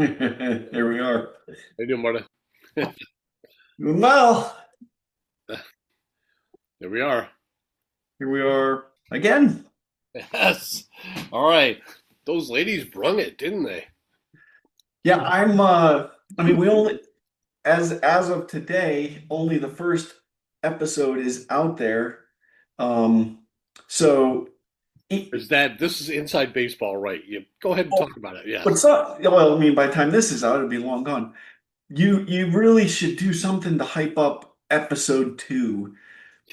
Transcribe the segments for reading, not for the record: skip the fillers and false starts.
Here we are. How you doing, Marta? Well, There we are. here we are again. Yes. All right. Those ladies brung it, didn't they? Yeah, I mean we only as of today, only the first episode is out there. Um so e- Is that this is inside baseball, right? You go ahead and oh, talk about it. Yes. but so well, I mean by the time this is out, it'll be long gone. You really should do something to hype up episode two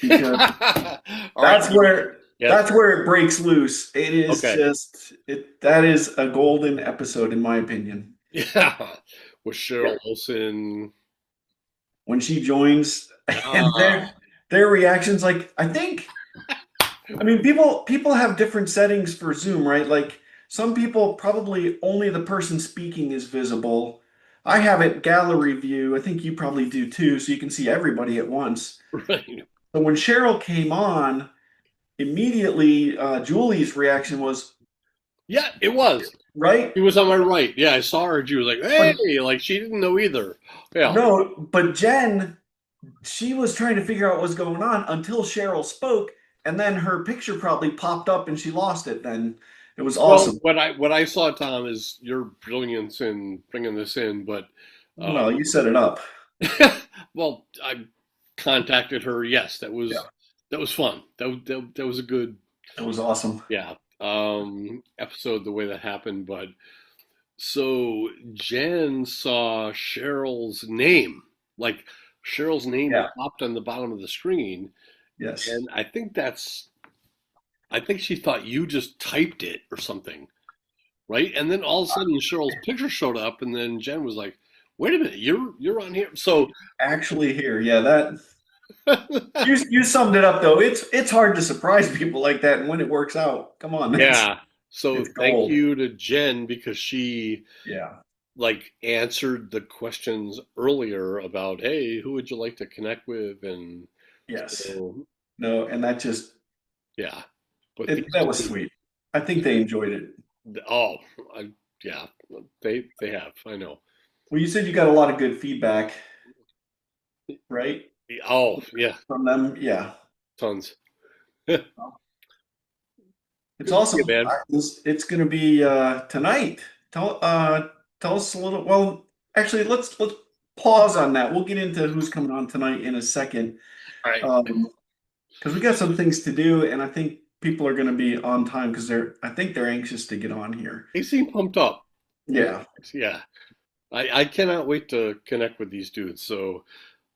because All right. that's where Yes. that's where it breaks loose. It is Okay. just it that is a golden episode in my opinion. Yeah. With Yeah. Cheryl Olsen. When she joins and Ah, their reactions, like I mean people have different settings for Zoom, right? Like some people probably only the person speaking is visible. I have it gallery view. I think you probably do too, so you can see everybody at once. right. So when Cheryl came on, immediately Julie's reaction was, Yeah, it was. right? He was on my right. Yeah, I saw her. She was like, "Hey," But like she didn't know either. Yeah. no, but Jen, she was trying to figure out what's going on until Cheryl spoke, and then her picture probably popped up and she lost it. Then it was Well, awesome. what I saw, Tom, is your brilliance in bringing this in, but Well, you set it up. well, I contacted her. Yes, Yeah, that was fun. That was a good, it was awesome. yeah, episode the way that happened. But so Jen saw Cheryl's name, like Cheryl's name Yeah, popped on the bottom of the screen, yes. and I think she thought you just typed it or something, right? And then all of a sudden Cheryl's picture showed up, and then Jen was like, "Wait a minute, you're on here." So Actually, here, yeah, that you summed it up though. It's hard to surprise people like that, and when it works out, come on, yeah. So it's thank gold. you to Jen because she Yeah. like answered the questions earlier about, hey, who would you like to connect with? And Yes. so No, and that just yeah. But these that was two, sweet. I think they enjoyed it. oh, I, yeah, they have. I know. Well, you said you got a lot of good feedback, right? Oh, yeah, From them. Yeah. tons. It's Good to see you, awesome. man. It's going to be tonight. Tell tell us a little. Well, actually, let's pause on that. We'll get into who's coming on tonight in a second, All right. because we got some things to do, and I think people are going to be on time because I think they're anxious to get on here. They seem pumped up. They, Yeah. yeah. I cannot wait to connect with these dudes. So,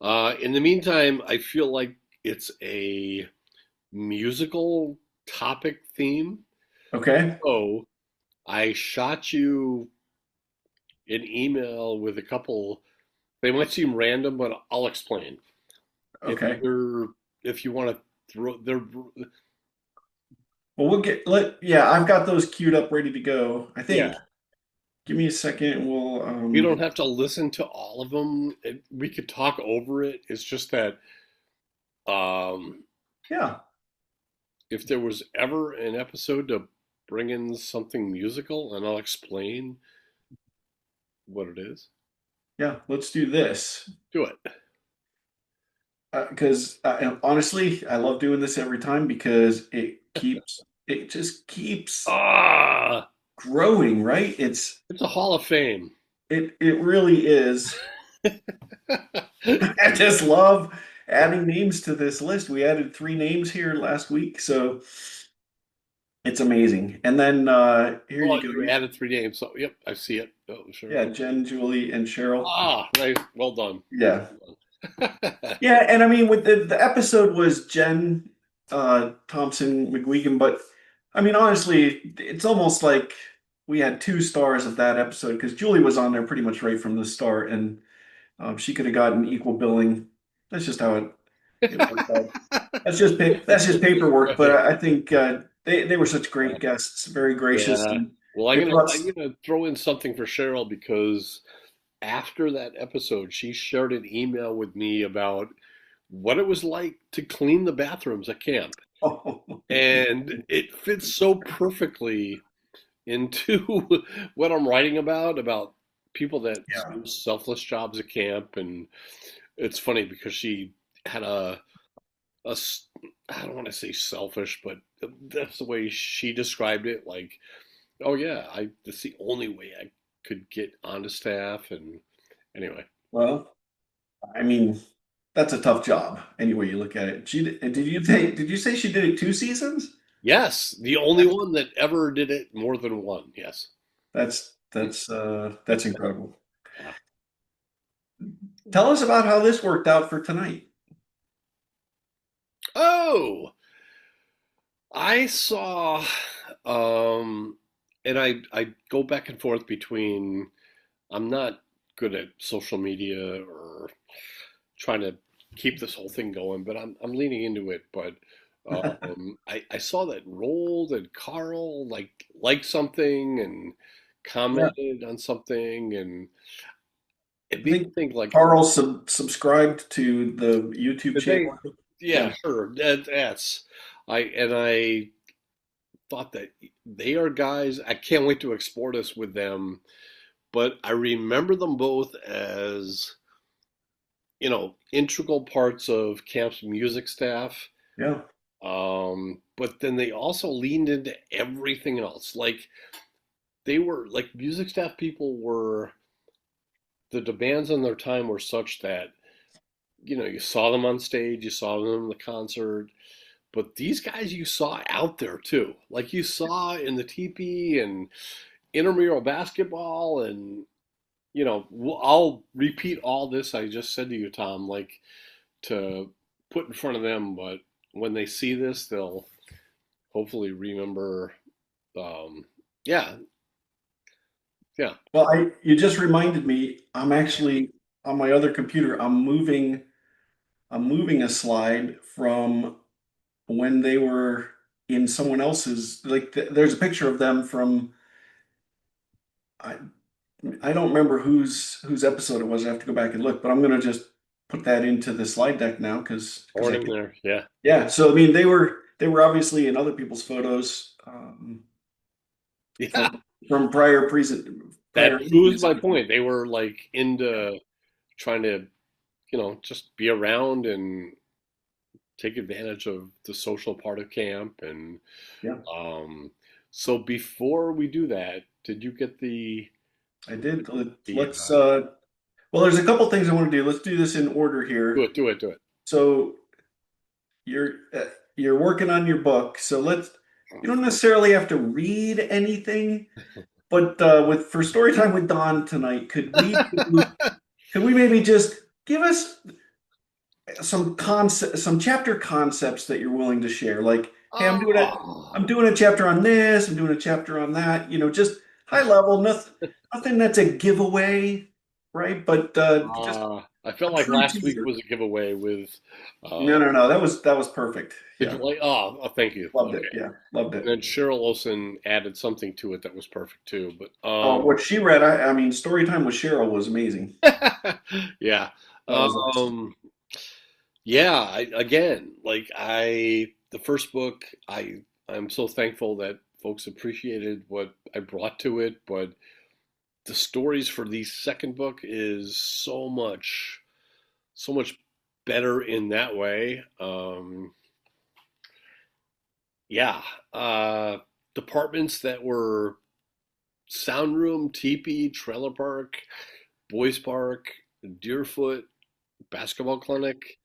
in the meantime, I feel like it's a musical topic theme. Okay. So, I shot you an email with a couple. They might seem random, but I'll explain. If Okay. you're, if you want to throw, they're, Well, we'll get let. Yeah, I've got those queued up, ready to go. I yeah. think. Give me a second. We'll You don't have to listen to all of them. We could talk over it. It's just that um, yeah. if there was ever an episode to bring in something musical, and I'll explain what it is, Yeah, let's do this. do it. Because honestly, I love doing this every time because it just keeps Ah, growing, right? it's a Hall of Fame. It really is. I just love adding names to this list. We added three names here last week, so it's amazing. And then here you Well, go. you added three names, so yep, I see it. Oh, sure. Yeah, Jen, Julie, and Cheryl. Ah, nice. Well done. Yeah. Well done. Yeah, and I mean, with the episode was Jen Thompson McGuigan, but I mean, honestly, it's almost like we had two stars of that episode because Julie was on there pretty much right from the start, and she could have gotten equal billing. That's just how it worked out. That's just paperwork, but Right. I think they were such great guests, very gracious, Yeah. and Well, they brought. I'm gonna throw in something for Cheryl because after that episode, she shared an email with me about what it was like to clean the bathrooms at camp. And it fits so perfectly into what I'm writing about people that Yeah. do selfless jobs at camp, and it's funny because she had a s- I don't want to say selfish, but that's the way she described it. Like, oh yeah, I that's the only way I could get onto staff, and anyway. Well, I mean, that's a tough job. Any way you look at it. Did you say she did it 2 seasons? Yes, the only one that ever did it more than one. Yes. That's incredible. Yeah. Tell us about how this worked out for tonight. Oh, I saw, um, and I go back and forth between I'm not good at social media or trying to keep this whole thing going, but I'm leaning into it. But I saw that Roald and Carl liked something and Yeah, commented on something, and it I made me think think like, Carl subscribed to the YouTube did they? channel. Yeah, Yeah, sure. That's I thought that they are guys. I can't wait to explore this with them. But I remember them both as integral parts of camp's music staff. yeah, But then they also leaned into everything else. Like they were like music staff people were the demands on their time were such that you saw them on stage, you saw them in the concert, but these guys you saw out there too. Like you saw in the teepee and intramural basketball, and I'll repeat all this I just said to you, Tom, like to put in front of them, but when they see this, they'll hopefully remember. Um, yeah, yeah. Well, I you just reminded me. I'm actually on my other computer. I'm moving a slide from when they were in someone else's. There's a picture of them from. I I don't remember whose episode it was. I have to go back and look. But I'm gonna just put that into the slide deck now because I Morning can. there. Yeah, Yeah. So I mean, they were obviously in other people's photos yeah. from prior That proves interviews. my point. They were like into trying to, just be around and take advantage of the social part of camp. And Yeah, um, so before we do that, did you get I did. the Let's. Well, there's a couple things I want to do. Let's do this in order do here. it, do it, do it. So you're uh, you're working on your book. So let's. You don't necessarily have to read anything, but with for story time with Don tonight, could we maybe just give us some chapter concepts that you're willing to share? Like, hey, I'm Oh, doing a chapter on this. I'm doing a chapter on that. Just high level. Nothing that's a giveaway, right? But just I felt a like true last week teaser. was a giveaway with. No, Uh, no, no. That was perfect. did you Yeah, like? Oh, thank you. loved it. Okay. Yeah, loved And it. then Cheryl Olson added something to it that was perfect too. But Oh, what she read, I mean, story time with Cheryl was amazing. yeah. That was awesome. Um, yeah, again, like the first book, I'm so thankful that folks appreciated what I brought to it, but the stories for the second book is so much better in that way. Yeah, uh, departments that were sound room, teepee, trailer park, boys park, Deerfoot, basketball clinic.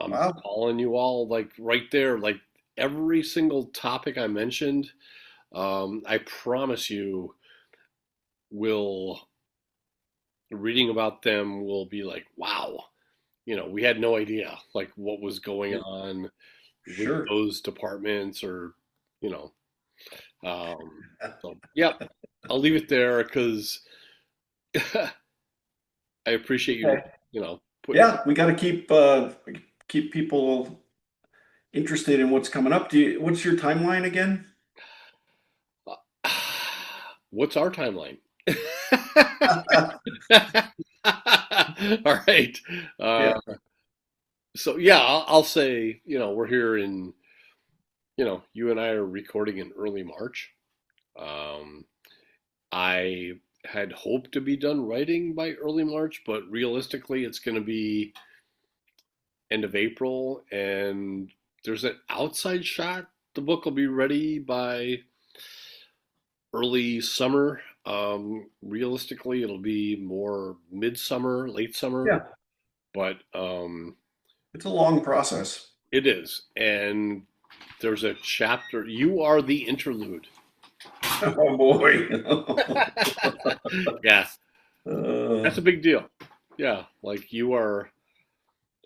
I'm Wow. calling you all like right there, like every single topic I mentioned. I promise you, will reading about them will be like, wow, we had no idea like what was going Yeah, on with sure. those departments or, you know, so yep, I'll leave it there because I appreciate you, Okay. putting. Yeah, we got to keep people interested in what's coming up. What's your timeline again? What's our timeline? All right. Yeah. So yeah, I'll say, we're here in, you and I are recording in early March. Um, I had hoped to be done writing by early March, but realistically, it's going to be end of April. And there's an outside shot. The book will be ready by early summer. Realistically, it'll be more midsummer, late summer, Yeah, but it's a long process. it is. And there's a chapter. You are the interlude. Oh boy. Yeah, uh, that's a big deal. Yeah, like you are.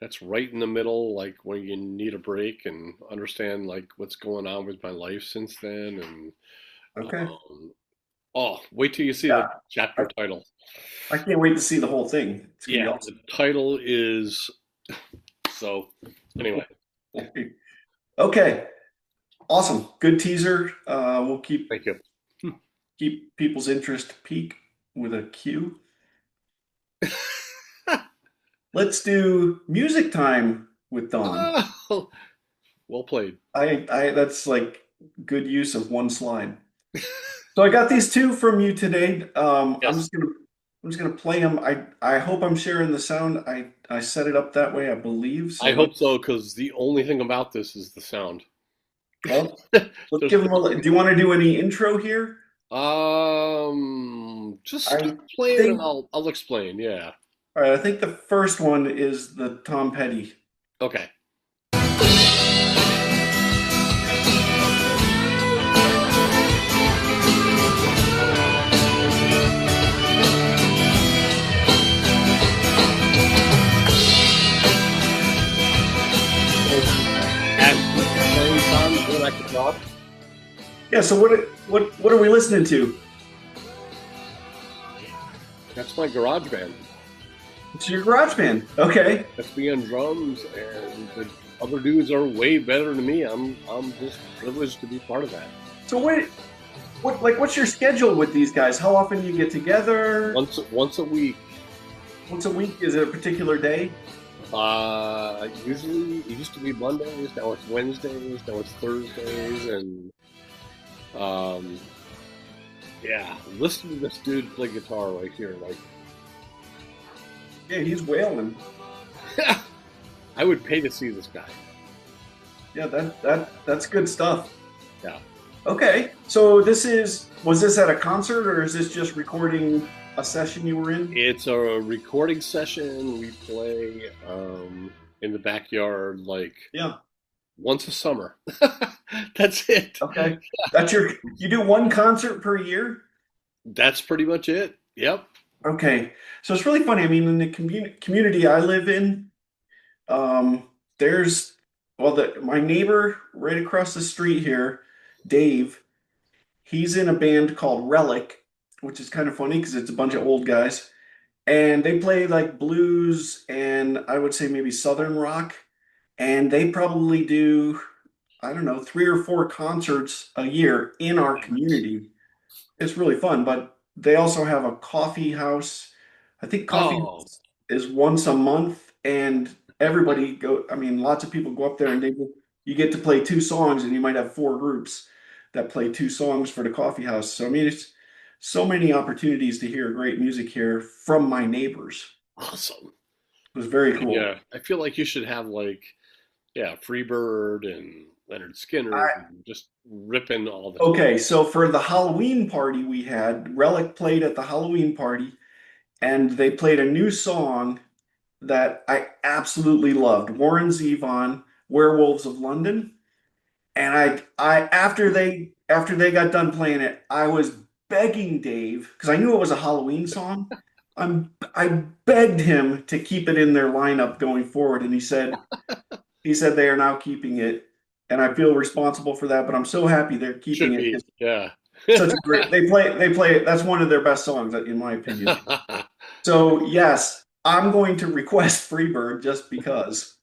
That's right in the middle, like when you need a break and understand like what's going on with my life since then. And okay. um, oh, wait till you see the Yeah, I, chapter title. I can't wait to see the whole thing. It's gonna be Yeah, the title is so. Anyway, awesome. Okay, awesome. Good teaser. We'll thank you. keep people's interest peak with a Q. Let's do music time with Don. Oh, well played. I that's like good use of one slide. So I got these two from you today. Yes, I'm just gonna play them. I hope I'm sharing the sound. I set it up that way, I believe. I So hope so because the only thing about this is the sound. well, let's There's give them a. Do you want to do any intro here? just start I playing and think. I'll explain. Yeah. All right. I think the first one is the Tom Petty. Okay. So as you're playing Tom, then I can talk. Yeah. So what are we listening to? That's my garage band. It's your garage band. Okay. That's me on drums, and the other dudes are way better than me. I'm just privileged to be part of that. So what's your schedule with these guys? How often do you get together? Once a week. Once a week? Is it a particular day? Usually it used to be Mondays. Now it's Wednesdays. Now it's Thursdays, and um, yeah. Listen to this dude play guitar right here. Like, Yeah, he's wailing. I would pay to see this guy. Yeah, that's good stuff. Yeah. Okay, so was this at a concert or is this just recording a session you were in? It's a recording session. We play in the backyard like Yeah. once a summer. That's it. Okay. You do one concert per year? That's pretty much it. Yep. Okay. So it's really funny. I mean, in the community I live in, there's my neighbor right across the street here, Dave, he's in a band called Relic, which is kind of funny because it's a bunch of old guys. And they play like blues and I would say maybe southern rock. And they probably do, I don't know, 3 or 4 concerts a year in our community. It's really fun, but they also have a coffee house. I think coffee Oh, house is once a month, and everybody go. I mean, lots of people go up there, and you get to play 2 songs, and you might have 4 groups that play 2 songs for the coffee house. So I mean, it's so many opportunities to hear great music here from my neighbors. awesome. It was very cool. Yeah. I feel like you should have like, yeah, Freebird and Leonard Skinner I, and just ripping all the time. okay, so for the Halloween party we had, Relic played at the Halloween party, and they played a new song that I absolutely loved, Warren Zevon, Werewolves of London. And I after they got done playing it, I was begging Dave because I knew it was a Halloween song. I begged him to keep it in their lineup going forward, and he said they are now keeping it, and I feel responsible for that. But I'm so happy they're keeping Should it. be. It's Yeah. such a great. They play it. That's one of their best songs, in my opinion. So yes, I'm going to request Freebird just because.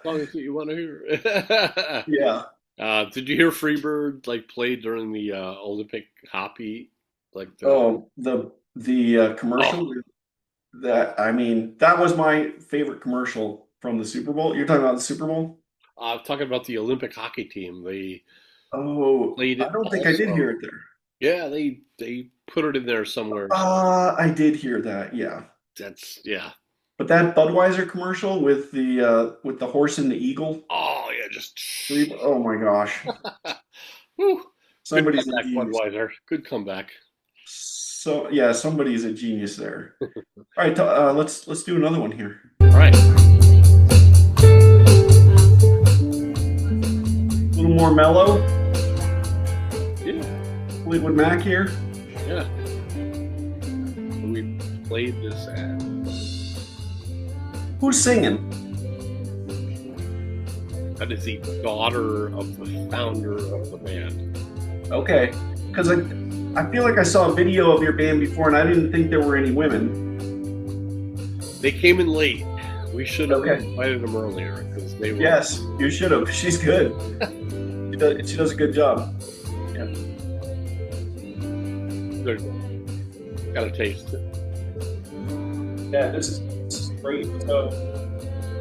Long as you want to hear. Yeah. Did you hear Freebird like play during the Olympic hockey? Like the Oh, the oh, commercial that I mean, that was my favorite commercial from the Super Bowl. You're talking about the Super Bowl? talking about the Olympic hockey team. They Oh, played I it don't think I did hear also. it there. Yeah, they put it in there somewhere. I did hear that. Yeah. That's yeah. But that Budweiser commercial with the horse and the eagle, Oh yeah, just oh my gosh, whew. Good somebody's a comeback, genius. Budweiser. Good comeback. So yeah, somebody's a genius there. All right, let's do another one here. All right. A little more mellow. Yeah, Fleetwood Mac here. yeah. We played this at. Who's singing? That is the daughter of the founder of the band. Okay, because I feel like I saw a video of your band before, and I didn't think there were any women. They came in late. We should have Okay. invited them earlier because they were. Yes, you should have. She's good. She does a good job. Yeah. They're, got a taste. Yeah, this is great. So,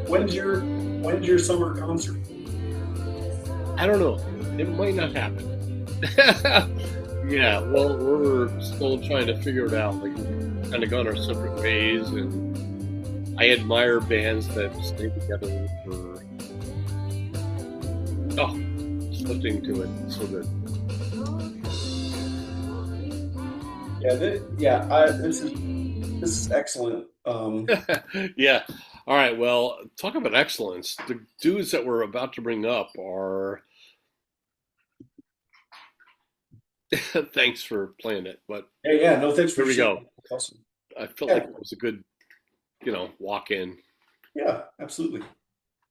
when's your summer concert? I don't know. It might not happen. Yeah, well, we're still trying to figure it out. Like, we've kind of gone our separate ways, and I admire bands that stay together for. Oh, just listening to it, it's so good. This is excellent. Yeah. All right. Well, talk about excellence. The dudes that we're about to bring up are. Thanks for playing it, but Yeah, no, thanks for here we sharing. go. Awesome. I felt Yeah, like it was a good, walk in. yeah, absolutely.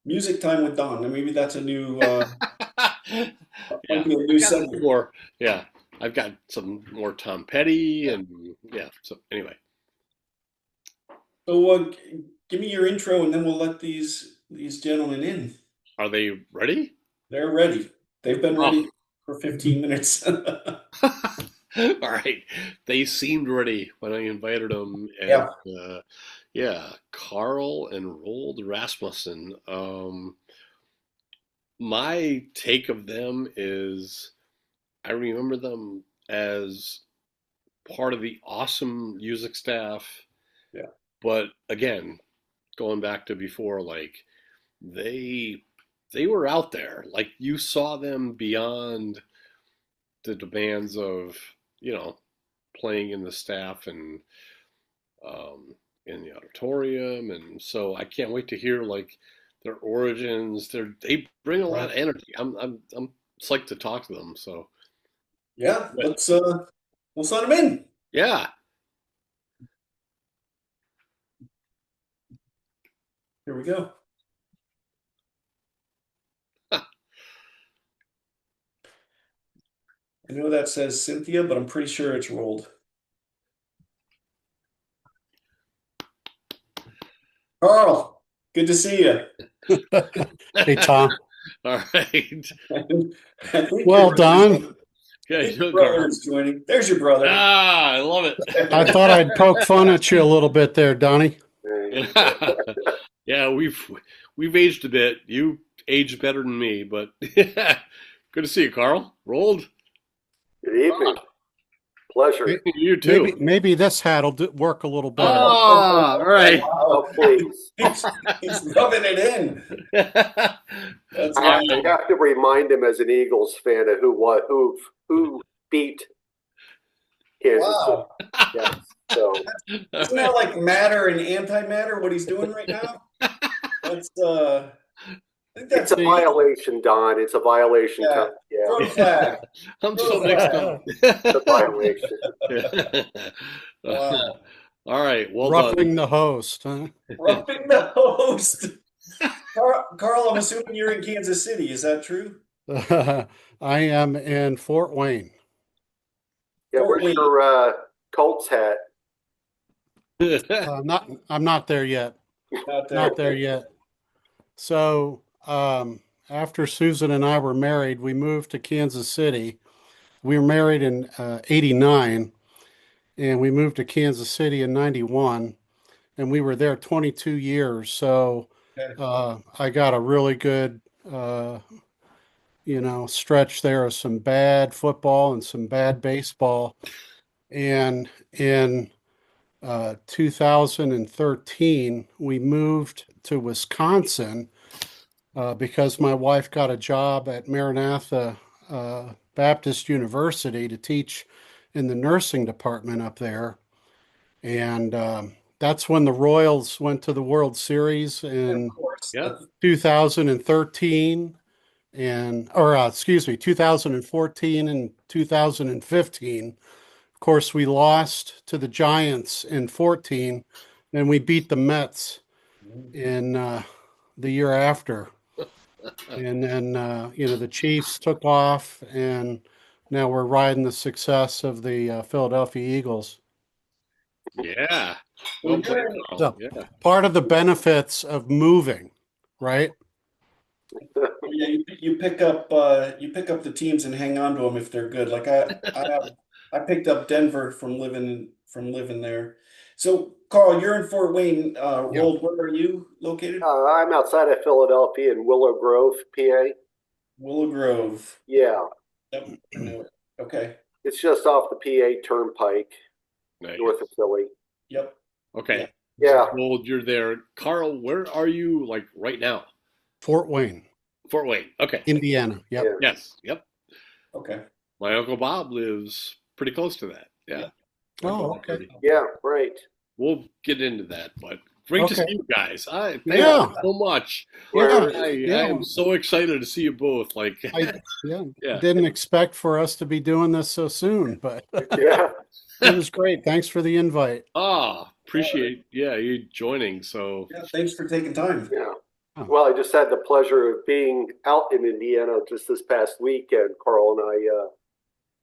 Music time with Don. And maybe that's a new Yeah, might be a new I've got some segment. more. Yeah, I've got some more Tom Petty, and yeah. So anyway, So give me your intro, and then we'll let these gentlemen in. are they ready? They're ready. They've been Oh, ready for 15 minutes. all right. They seemed ready when I invited them, and Yeah, yeah, Carl and Roald Rasmussen. My take of them is I remember them as part of the awesome music staff, yeah, but again, going back to before, like they they were out there. Like you saw them beyond the demands of, you know, playing in the staff and in the auditorium, and so I can't wait to hear like their origins. They bring a lot right. of energy. I'm psyched to talk to them. So Yeah, but we'll send them in. yeah, Here we go. I know that says Cynthia, but I'm pretty sure it's rolled. Carl, good to see you. Hey, Tom. all right. I think Well done. Okay, you your doing, brother Carl? is joining. There's your brother. Ah, I love I thought I'd poke fun at you a little bit there, Donnie. it. Yeah, we've aged a bit. You aged better than me, but good to see you, Carl. Rolled. Good evening. Pleasure. You Maybe too. maybe this hat'll work a little better. Ah, all right. Oh, Wow. please. He's rubbing it in. That's I awesome. have to remind him as an Eagles fan of who beat Kansas City. Wow. Yes. So Isn't that like matter and antimatter, what he's doing right now? That's I think it's that's a violation, Don. It's a violation. yeah. Yeah, Throw the flag. I'm Throw so the mixed flag. up. it's a violation. Wow. All right, well Roughing done. the host, huh? Roughing the host. Carl, I'm assuming you're in Kansas City. Is that true? I am in Fort Wayne. Yeah, Fort where's Wayne. your Colts hat? I'm not there yet. Out there. Not there yet. So after Susan and I were married, we moved to Kansas City. We were married in '89, and we moved to Kansas City in '91, and we were there 22 years. So Okay. I got a really good, stretch there of some bad football and some bad baseball. And in 2013, we moved to Wisconsin because my wife got a job at Maranatha Baptist University to teach in the nursing department up there. And that's when the Royals went to the World Series in Of course. Yeah. 2013 excuse me, 2014 and 2015. Of course, we lost to the Giants in 14, and we beat the Mets in the year after. And then, the Chiefs took off, and now we're riding the success of the Philadelphia Eagles. Yeah. Well, Well played, you're- Carl. So, Yeah. part of the benefits of moving, right? Yeah, you pick up the teams and hang on to them if they're good. Like I picked up Denver from living there. So Carl, you're in Fort Wayne. Yeah. Roald, where are you located? I'm outside of Philadelphia in Willow Grove, PA. Willow Grove. Yeah, Yep, I know it. Okay. it's just off the PA Turnpike, Nice. north of Philly. Yep. Okay. Yeah, Well, you're there. Carl, where are you like right now? Fort Wayne, Fort Wayne. Okay. Indiana. Yep. yeah. Yes. Yep. Okay. My Uncle Bob lives pretty close to that. Yeah. Oh, okay. Yeah, right. We'll get into that, but great to Okay. see you guys. Thank Yeah. you so much. Yeah, I yeah. am so excited to see you both. Like, Yeah, Yeah. didn't expect for us to be doing this so soon, but Yeah. it was great. Thanks for the invite. appreciate you joining. So Yeah, thanks for taking time. Yeah. Oh. Well, I just had the pleasure of being out in Indiana just this past weekend.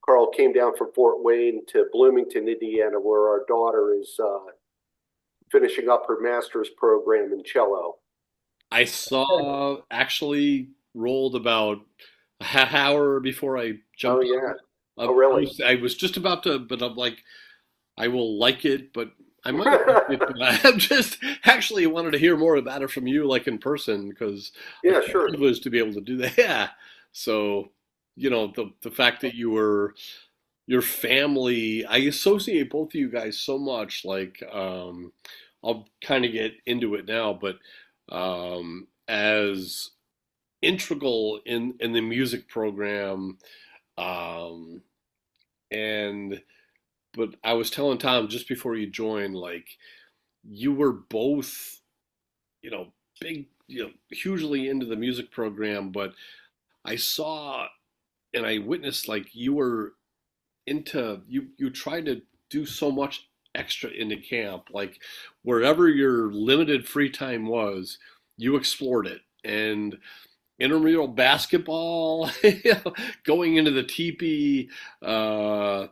Carl came down from Fort Wayne to Bloomington, Indiana, where our daughter is finishing up her master's program in cello. I saw actually rolled about a half hour before I jumped. Oh, yeah. on. Oh, really? I was just about to, but I'm like, I will like it, but I might like it, but I'm just actually wanted to hear more about it from you, like in person, because Yeah, it's a sure. privilege to be able to do that. Yeah. So, the fact that your family, I associate both of you guys so much. Like, I'll kind of get into it now, but as integral in the music program, um, and but I was telling Tom just before you joined, like you were both, big, hugely into the music program, but I saw and I witnessed like you were you tried to do so much extra into camp, like wherever your limited free time was, you explored it. And intramural basketball, going into the teepee, Softball.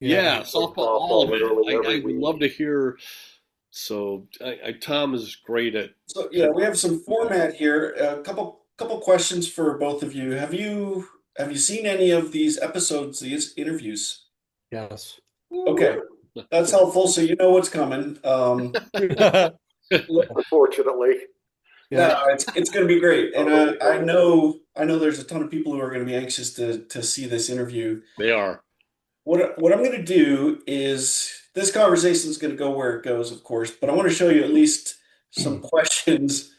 yeah, softball, all of literally it. every I would week. love to hear. So, Tom is great at. So yeah, we have some format here. A couple questions for both of you. Have you seen any of these episodes, these interviews? Yes. Okay, that's helpful. So you know what's coming. Yeah. Unfortunately. No, it's going to be great, and I know there's a ton of people who are going to be anxious to see this interview. They are. What I'm going to do is this conversation is going to go where it goes, of course, but I want to show you at least some questions.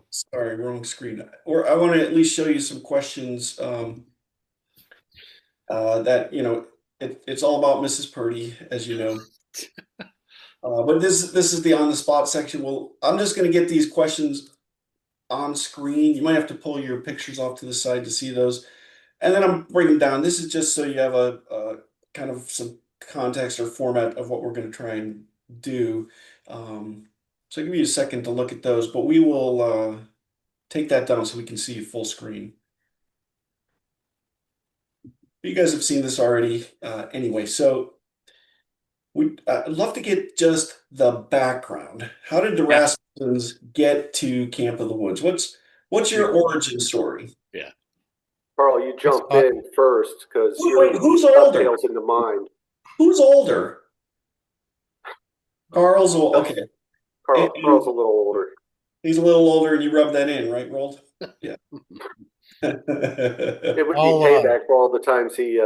Sorry, wrong screen. Or I want to at least show you some questions that it's all about Mrs. Purdy, as you know. But this is the on the spot section. Well, I'm just going to get these questions on screen. You might have to pull your pictures off to the side to see those, and then I'm bringing down. This is just so you have a kind of some context or format of what we're going to try and do. So I'll give you a second to look at those, but we will take that down so we can see full screen. You guys have seen this already anyway, so I'd love to get just the background. How did the Yeah. Rasmussens get to Camp of the Woods? What's your origin story? Yeah. Carl, you jump in first because Wait, who's older? dovetails into mind. Who's older? Carl's old. Okay, Carl's a little older. he's a little older, and you rub that in, right, Roald? Yeah. It would be I'll, payback for all the times he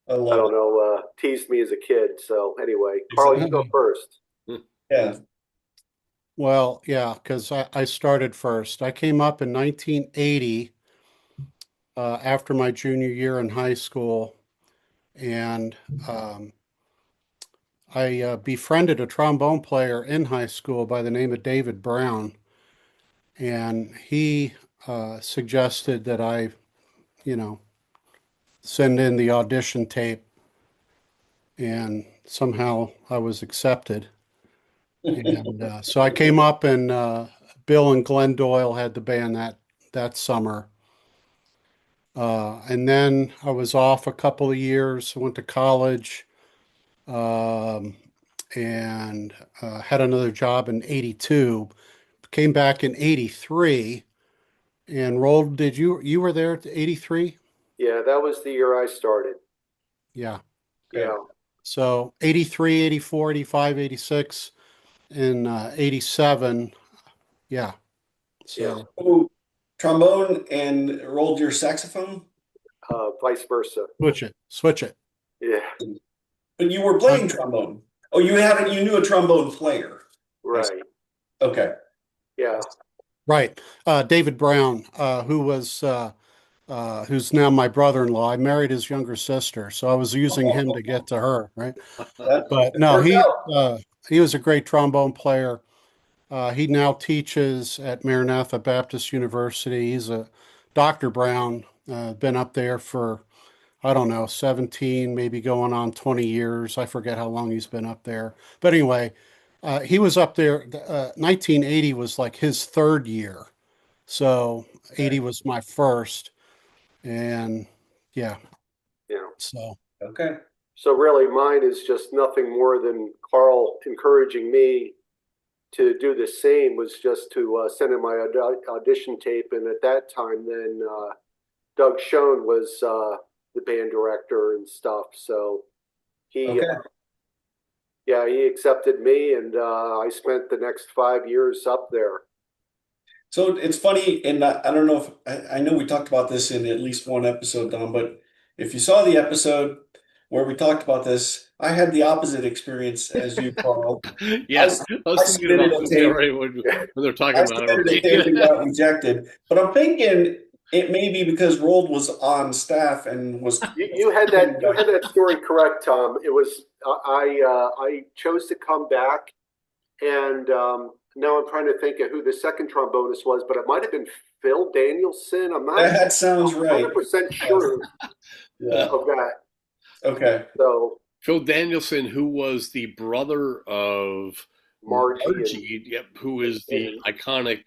I I love don't know, teased me as a kid. So anyway, it. Carl, you go first. Yeah. Well, yeah, because I started first. I came up in 1980 after my junior year in high school, and I befriended a trombone player in high school by the name of David Brown, and he suggested that I, you know, send in the audition tape, and somehow I was accepted. And so I came up, and Bill and Glenn Doyle had the band that summer. And then I was off a couple of years, went to college, um, and had another job in 82. Came back in 83. And Roald, you were there at 83? Yeah, that was the year I started. Yeah. Okay. Yeah. So 83, 84, 85, 86, and 87. Yeah. Yeah. So Oh, trombone and rolled your saxophone? Vice versa. switch it, switch it. Yeah. But you were Uh, playing trombone. Oh, you knew a trombone player. I see. Right. Okay. Yeah. right. David Brown, who's now my brother-in-law. I married his younger sister, so I was using him to get to her, right? That But no, worked out. he was a great trombone player. He now teaches at Maranatha Baptist University. He's a Dr. Brown, been up there for, I don't know, 17, maybe going on 20 years. I forget how long he's been up there. But anyway, he was up there. 1980 was like his third year. So 80 was my first. And yeah, Yeah. so. Okay. So really, mine is just nothing more than Carl encouraging me to do the same. Was just to send in my audition tape, and at that time, then Doug Schoen was the band director and stuff. So he, Okay. yeah, he accepted me, and I spent the next 5 years up there. So it's funny, and I don't know if I know we talked about this in at least one episode, Don, but if you saw the episode where we talked about this, I had the opposite experience as you, Carl. I, Yeah, I I was thinking submitted about a this the tape. other day when they're talking I about it. I'm submitted a tape and got rejected. But I'm thinking it may be because Roald was on staff and was. You had that story correct, Tom. It was I chose to come back, and now I'm trying to think of who the second trombonist was, but it might have been Phil Danielson. I'm not That sounds right. 100% sure Yeah. of that. Okay. So Phil Danielson, who was the brother of Margie yep, who is the iconic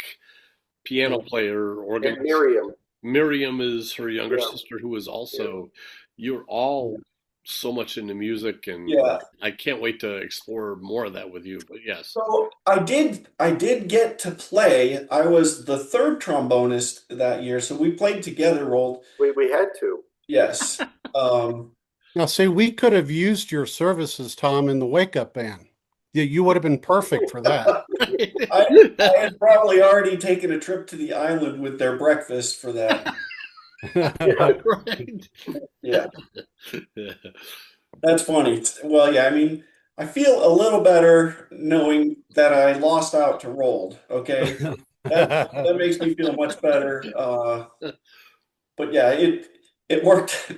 piano player, and organist. Miriam. Miriam is her younger Yeah. sister, who is also. You're all so much into music, and Yeah. I can't wait to explore more of that with you. But yes, So I did get to play. I was the third trombonist that year, so we played together, Roald. We had to. Yes. Um, Now, see, we could have used your services, Tom, in the Wake Up Band. You would have been perfect for that. I had probably already taken a trip to the island with their breakfast for that. Yeah. right. Yeah, that's funny. Well, yeah, I mean, I feel a little better knowing that I lost out to Roald. Okay, that makes me feel much better. But yeah, it worked.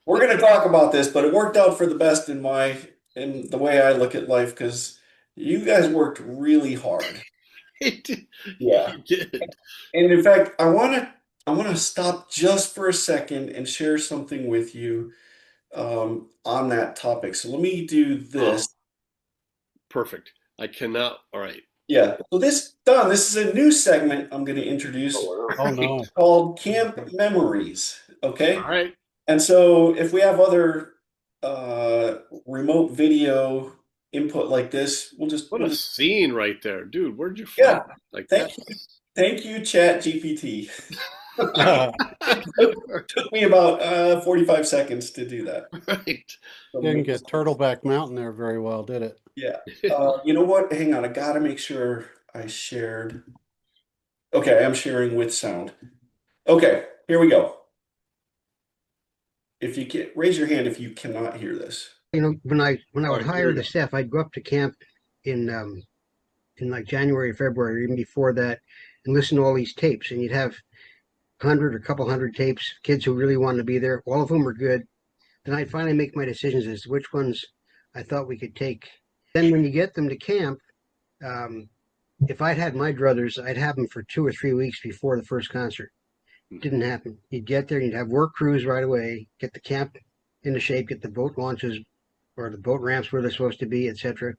We're going to talk about this, but it worked out for the best in the way I look at life because you guys worked really hard. Yeah. You did. And in fact, I want to stop just for a second and share something with you on that topic. So let me do this. Perfect. I cannot. All right. Yeah. So this is a new segment I'm going to introduce Oh, wow. Oh, no. called Camp Memories. Okay. All right. And so if we have other remote video input like this, What a scene right there, dude. Where'd you Yeah. find like Thank that? Thank you, Chat GPT. Didn't Took me about 45 seconds to do that. Right. get Turtleback Mountain there very well, did it? Yeah. You know what? Hang on. I gotta make sure I shared. Okay, I'm sharing with sound. Okay, here we go. If you can raise your hand if you cannot hear this. When I All would right, here hire we the go. staff, I'd go up to camp in like January, February, or even before that, and listen to all these tapes. And you'd have 100 or a couple hundred tapes, kids who really wanted to be there. All of them were good. Then I'd finally make my decisions as to which ones I thought we could take. Then when you get them to camp, um, if I'd had my druthers, I'd have them for 2 or 3 weeks before the first concert. Didn't happen. You'd get there, and you'd have work crews right away, get the camp into shape, get the boat launches or the boat ramps where they're supposed to be, etc.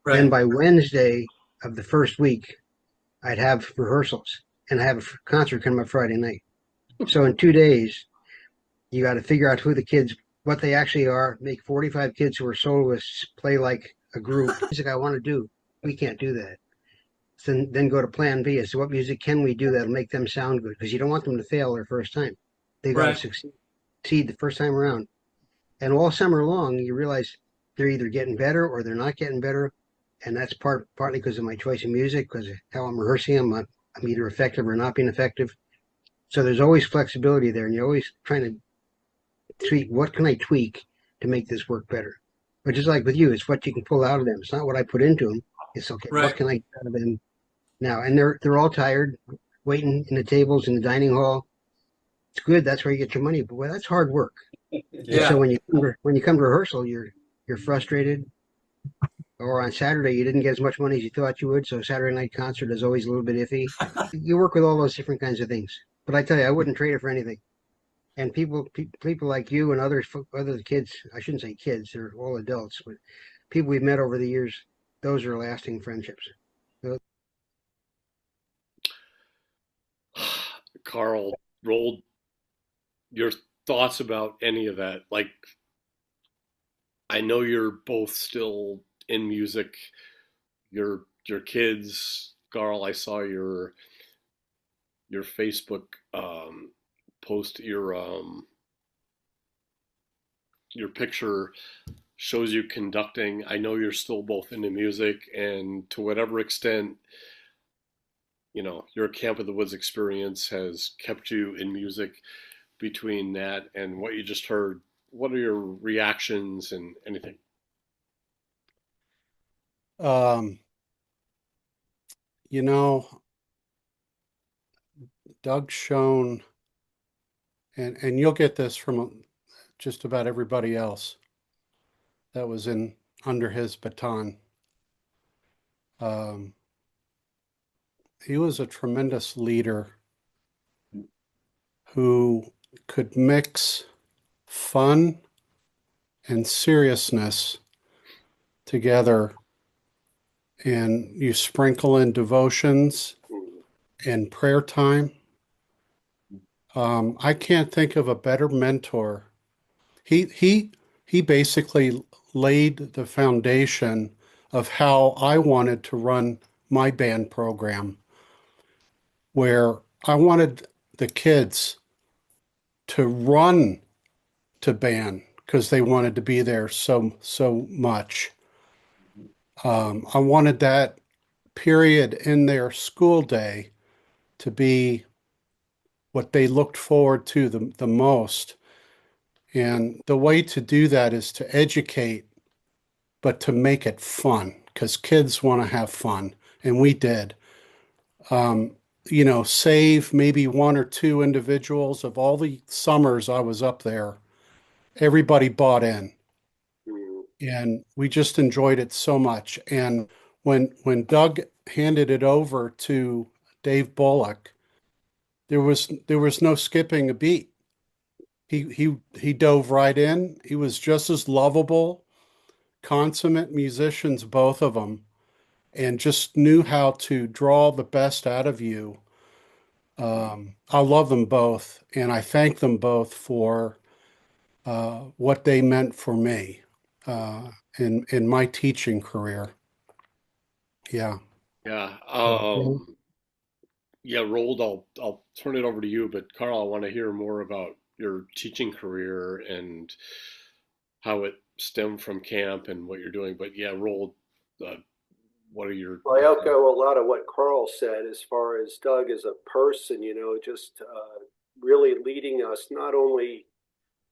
Then by Wednesday of the first week, I'd have rehearsals and I have a concert coming up Friday night. So in 2 days, you got to figure out who the kids, what they actually are, make 45 kids who are soloists play like a group. Music I want to do, we can't do that. So then go to plan B. So what music can we do that'll make them sound good? Because you don't want them to fail their first time. They got to succeed the first time around. And all summer long, you realize they're either getting better or they're not getting better. And that's partly because of my choice of music, because of how I'm rehearsing them. I'm either effective or not being effective. So there's always flexibility there, and you're always trying to tweak. What can I tweak to make this work better? But just like with you, it's what you can pull out of them. It's not what I put into them. It's okay. What can I get out of them now? And they're all tired, waiting in the tables in the dining hall. It's good. That's where you get your money. But well, that's hard work. And so when you come to rehearsal, you're frustrated. Or on Saturday, you didn't get as much money as you thought you would. So Saturday night concert is always a little bit iffy. You work with all those different kinds of things. But I tell you, I wouldn't trade it for anything. And people like you and other kids, I shouldn't say kids, they're all adults, but people we've met over the years, those are lasting friendships. Carl, Roald, your thoughts about any of that? Like, I know you're both still in music. Your kids, Carl. I saw your Facebook post. Your picture shows you conducting. I know you're still both into music, and to whatever extent, your Camp of the Woods experience has kept you in music. Between that and what you just heard, what are your reactions and anything? Um, you know, Doug's shown, and you'll get this from just about everybody else that was in under his baton. Um, he was a tremendous leader who could mix fun and seriousness together, and you sprinkle in devotions and prayer time. I can't think of a better mentor. He basically laid the foundation of how I wanted to run my band program, where I wanted the kids to run to band because they wanted to be there so much. I wanted that period in their school day to be what they looked forward to the most. And the way to do that is to educate, but to make it fun, because kids want to have fun. And we did. Save maybe one or two individuals of all the summers I was up there. Everybody bought in. And we just enjoyed it so much. And when Doug handed it over to Dave Bullock, there was no skipping a beat. He dove right in. He was just as lovable, consummate musicians, both of them, and just knew how to draw the best out of you. I love them both, and I thank them both for what they meant for me in my teaching career. Yeah. Yeah. Yeah, Roald, I'll turn it over to you, but Carl, I want to hear more about your teaching career and how it stemmed from camp and what you're doing. But yeah, Roald, uh, what are your Well, I echo a lot of what Carl said as far as Doug as a person, just really leading us not only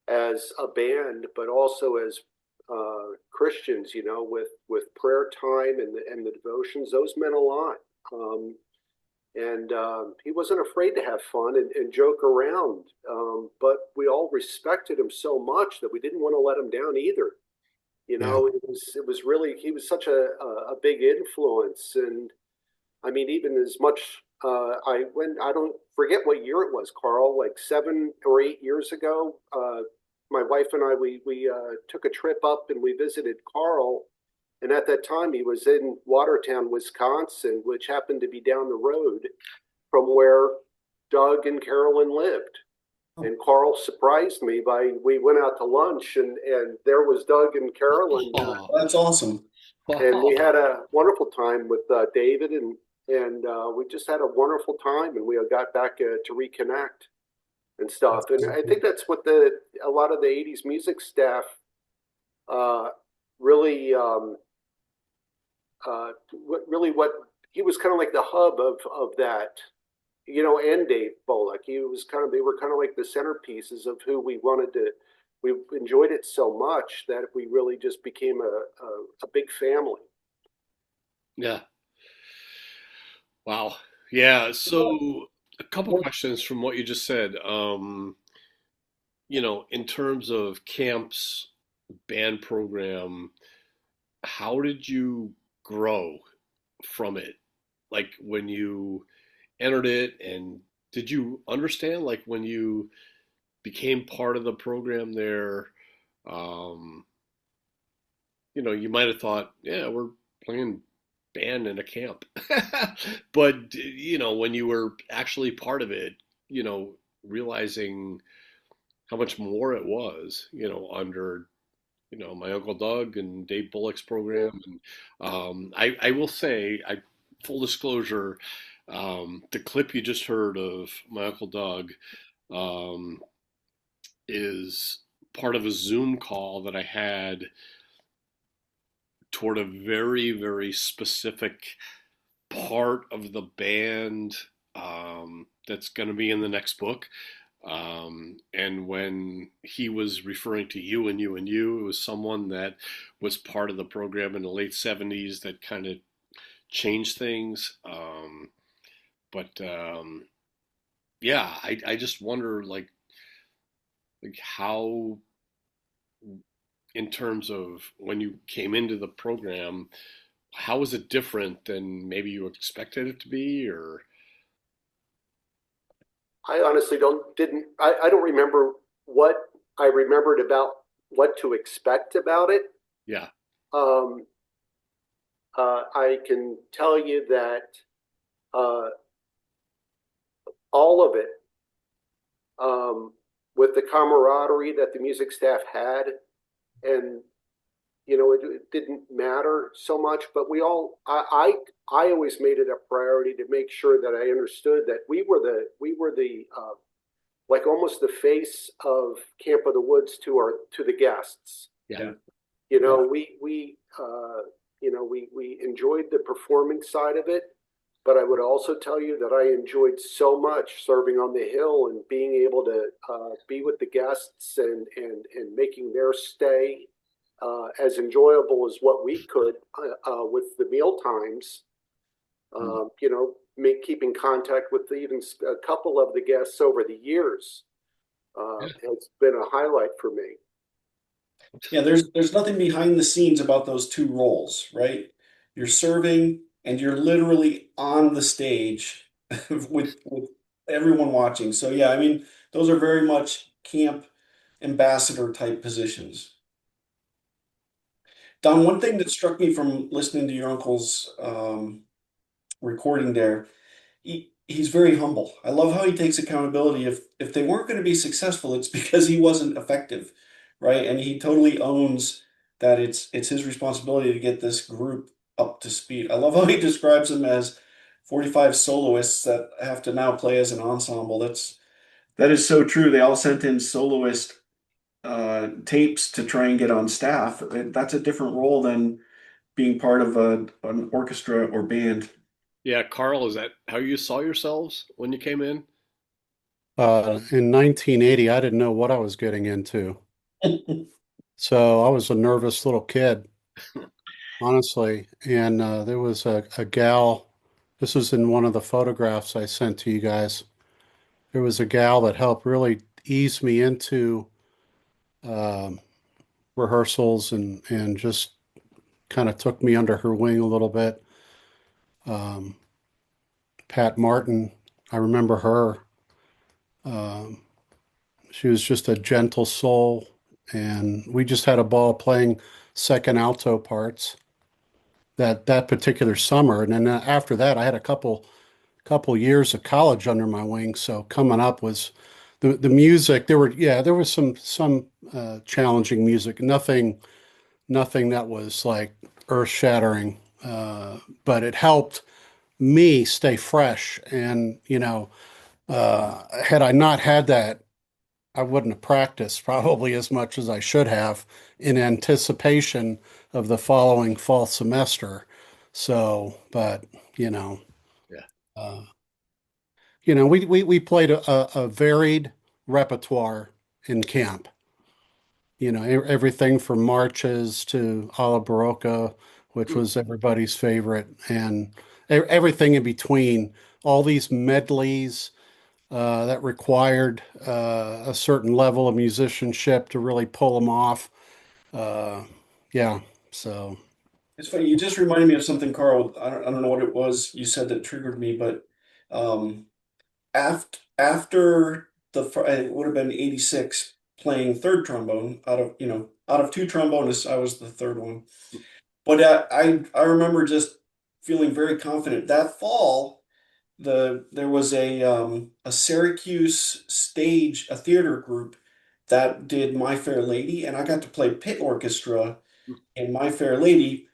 as a band, but also as Christians, with prayer time and the devotions. Those meant a lot. And he wasn't afraid to have fun and joke around. But we all respected him so much that we didn't want to let him down either. Yeah. It was really, he was such a big influence. And I mean, even as much I don't forget what year it was, Carl, like 7 or 8 years ago. My wife and we took a trip up and we visited Carl, and at that time he was in Watertown, Wisconsin, which happened to be down the road from where Doug and Carolyn lived. And Carl surprised me by we went out to lunch and there was Doug and Carolyn, That's awesome. and we had a wonderful time with David and we just had a wonderful time and we got back to reconnect and stuff. And I think that's what a lot of the '80s music staff uh, really what he was kind of like the hub of that, and Dave Bullock. They were kind of like the centerpieces of who we wanted to. We enjoyed it so much that we really just became a big family. Yeah. Wow. Yeah. So a couple questions from what you just said. In terms of camps, band program, how did you grow from it? Like when you entered it, and did you understand, like when you became part of the program there, um, you might have thought, yeah, we're playing band in a camp. But, when you were actually part of it, realizing how much more it was, under, my Uncle Doug and Dave Bullock's program. And I will say, full disclosure, the clip you just heard of my Uncle Doug um, is part of a Zoom call that I had toward a very, very specific part of the band that's going to be in the next book. And when he was referring to you and you and you, it was someone that was part of the program in the late 70s that kind of changed things. But yeah, I just wonder, like how, in terms of when you came into the program, how was it different than maybe you expected it to be, or I honestly I don't remember what I remembered about what to expect about it. yeah, Um, I can tell you that uh, all of it, um, with the camaraderie that the music staff had, and it didn't matter so much, but I always made it a priority to make sure that I understood that we were the like almost the face of Camp of the Woods to the guests. yeah, You Yeah. know, we enjoyed the performing side of it, but I would also tell you that I enjoyed so much serving on the hill and being able to be with the guests and making their stay as enjoyable as what we could with the meal times. Keeping contact with even a couple of the guests over the years has been a highlight for me. Yeah, there's nothing behind the scenes about those two roles, right? You're serving and you're literally on the stage with everyone watching. So yeah, I mean, those are very much camp ambassador type positions. Don, one thing that struck me from listening to your uncle's recording there, he's very humble. I love how he takes accountability. If they weren't going to be successful, it's because he wasn't effective, right? And he totally owns that it's his responsibility to get this group up to speed. I love how he describes them as 45 soloists that have to now play as an ensemble. That is so true. They all sent in soloist tapes to try and get on staff. That's a different role than being part of an orchestra or band. yeah. Carl, is that how you saw yourselves when you came in? In 1980, I didn't know what I was getting into. So I was a nervous little kid, honestly. And there was a gal, this was in one of the photographs I sent to you guys. There was a gal that helped really ease me into um, rehearsals and just kind of took me under her wing a little bit. Um, Pat Martin, I remember her. Um, she was just a gentle soul, and we just had a ball playing second alto parts that particular summer. And then after that, I had a couple years of college under my wing. So coming up was the music. There was some challenging music. Nothing that was like earth shattering, but it helped me stay fresh. And had I not had that, I wouldn't have practiced probably as much as I should have in anticipation of the following fall semester. So, but you know, Yeah. uh, we played a varied repertoire in camp. Everything from marches to alla barocca, which was everybody's favorite, and everything in between. All these medleys that required a certain level of musicianship to really pull them off. Uh, yeah, so It's funny, you just reminded me of something, Carl. I don't know what it was you said that triggered me, but um, after it would have been 86 playing third trombone out of two trombonists, I was the third one. But I remember just feeling very confident that fall. There was a Syracuse stage, a theater group that did My Fair Lady, and I got to play pit orchestra in My Fair Lady.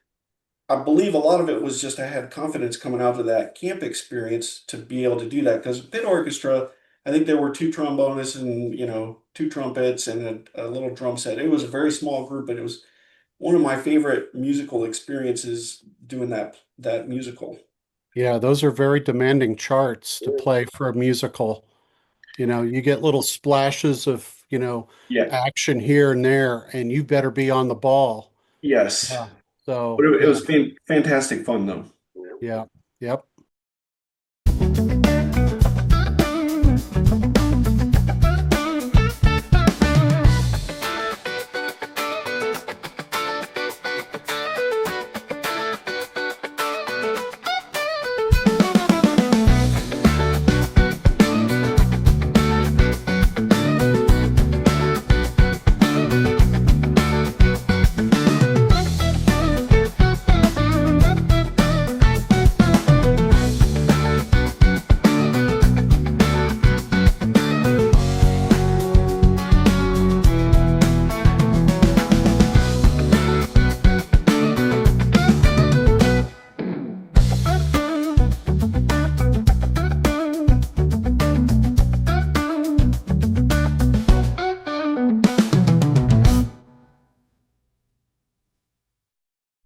I believe a lot of it was just I had confidence coming out of that camp experience to be able to do that because pit orchestra, I think there were two trombonists and two trumpets and a little drum set. It was a very small group, but it was one of my favorite musical experiences doing that musical. yeah, those are very demanding charts to Yeah. play for a musical. You get little splashes of, Yeah. action here and there, and you better be on the ball. Yes. Yeah. So, But it yeah, was fantastic fun though. Yeah. yeah, yep.